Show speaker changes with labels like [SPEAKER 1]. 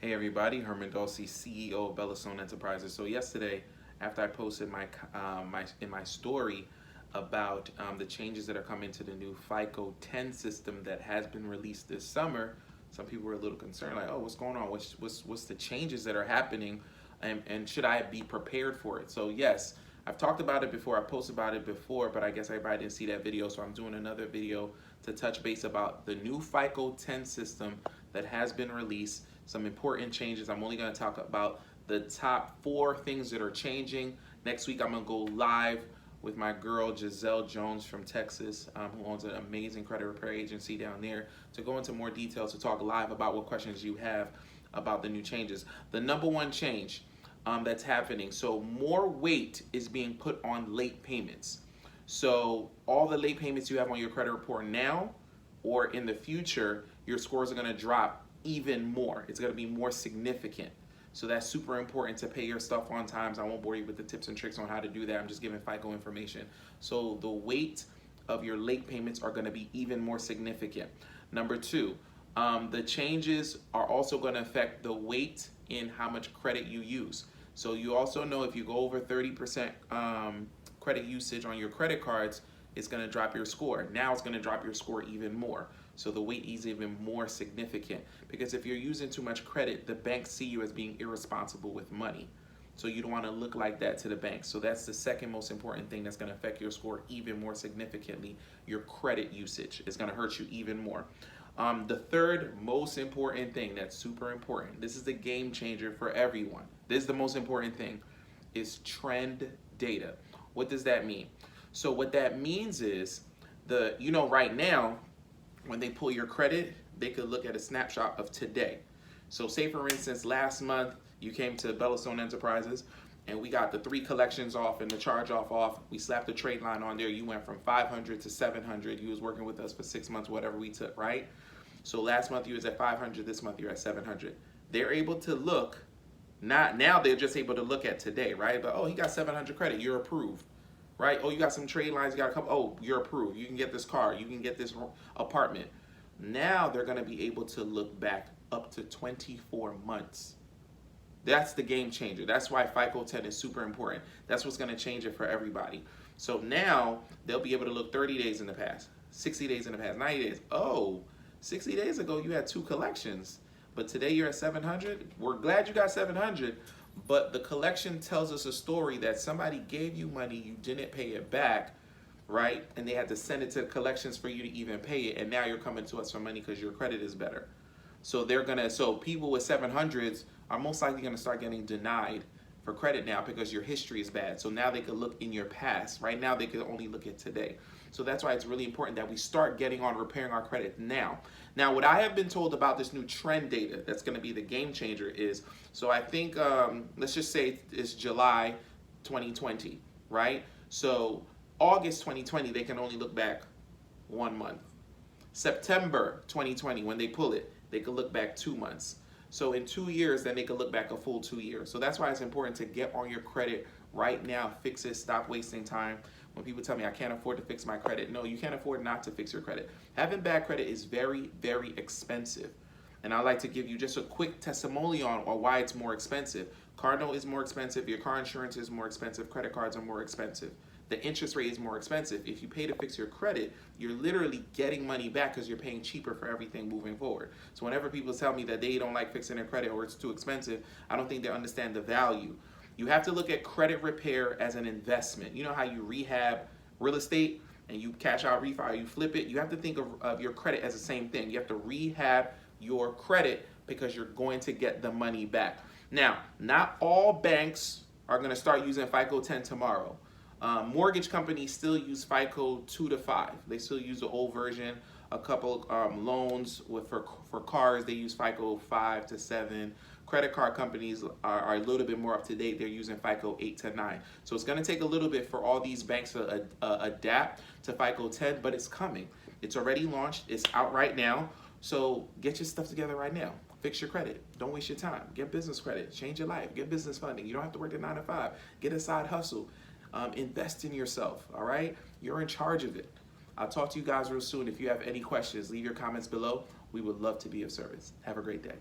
[SPEAKER 1] Hey everybody, Herman Dulce, CEO of Bellastone Enterprises. So yesterday, after I posted my story about the changes that are coming to the new FICO 10 system that has been released this summer, some people were a little concerned, like, oh, what's going on? What's the changes that are happening, and should I be prepared for it? So yes, I've talked about it before. I posted about it before, but I guess everybody didn't see that video, so I'm doing another video to touch base about the new FICO 10 system that has been released. Some important changes. I'm only going to talk about the top 4 things that are changing. Next week, I'm going to go live with my girl Giselle Jones from Texas, who owns an amazing credit repair agency down there, to go into more details, to talk live about what questions you have about the new changes. The number one change that's happening, so more weight is being put on late payments. So all the late payments you have on your credit report now or in the future, your scores are going to drop even more. It's going to be more significant. So that's super important to pay your stuff on time. I won't bore you with the tips and tricks on how to do that. I'm just giving FICO information. So the weight of your late payments are going to be even more significant. Number 2, the changes are also going to affect the weight in how much credit you use. So you also know if you go over 30% credit usage on your credit cards, it's going to drop your score. Now it's going to drop your score even more. So the weight is even more significant, because if you're using too much credit, the banks see you as being irresponsible with money. So you don't want to look like that to the bank. So that's the second most important thing that's going to affect your score even more significantly. Your credit usage is going to hurt you even more. The third most important thing that's super important, this is the game changer for everyone. This is the most important thing, is trend data. What does that mean? So what that means is, right now, when they pull your credit, they could look at a snapshot of today. So say for instance, last month you came to Bellastone Enterprises and we got the 3 collections off and the charge off. We slapped the trade line on there. You went from 500 to 700. You was working with us for 6 months, whatever we took, right? So last month you was at 500, this month you're at 700. They're able to look, now they're just able to look at today, right? But oh, he got 700 credit, you're approved. Right? Oh, you got some trade lines, you got a couple, oh, you're approved. You can get this car, you can get this apartment. Now they're going to be able to look back up to 24 months. That's the game changer. That's why FICO 10 is super important. That's what's going to change it for everybody. So now they'll be able to look 30 days in the past, 60 days in the past, 90 days. Oh, 60 days ago you had 2 collections, but today you're at 700. We're glad you got 700. But the collection tells us a story that somebody gave you money, you didn't pay it back, right? And they had to send it to collections for you to even pay it. And now you're coming to us for money because your credit is better. So so people with 700s are most likely going to start getting denied for credit now because your history is bad. So now they could look in your past. Right now they could only look at today. So that's why it's really important that we start getting on repairing our credit now. Now, what I have been told about this new trend data that's going to be the game changer is, so I think, let's just say it's July 2020, right? So August 2020, they can only look back 1 month. September 2020, when they pull it, they could look back 2 months. So in 2 years, then they could look back a full 2 years. So that's why it's important to get on your credit right now, fix it, stop wasting time. When people tell me I can't afford to fix my credit, no, you can't afford not to fix your credit. Having bad credit is very, very expensive. And I'd like to give you just a quick testimonial on why it's more expensive. Car note is more expensive, your car insurance is more expensive, credit cards are more expensive. The interest rate is more expensive. If you pay to fix your credit, you're literally getting money back because you're paying cheaper for everything moving forward. So whenever people tell me that they don't like fixing their credit or it's too expensive, I don't think they understand the value. You have to look at credit repair as an investment. You know how you rehab real estate and you cash out, refi, you flip it? You have to think of your credit as the same thing. You have to rehab your credit because you're going to get the money back. Now, not all banks are going to start using FICO 10 tomorrow. Mortgage companies still use FICO 2 to 5. They still use the old version. A couple loans for cars, they use FICO 5 to 7. Credit card companies are a little bit more up to date. They're using FICO 8 to 9. So it's going to take a little bit for all these banks to adapt to FICO 10, but it's coming. It's already launched. It's out right now. So get your stuff together right now. Fix your credit. Don't waste your time. Get business credit. Change your life. Get business funding. You don't have to work a 9 to 5. Get a side hustle. Invest in yourself, all right? You're in charge of it. I'll talk to you guys real soon. If you have any questions, leave your comments below. We would love to be of service. Have a great day.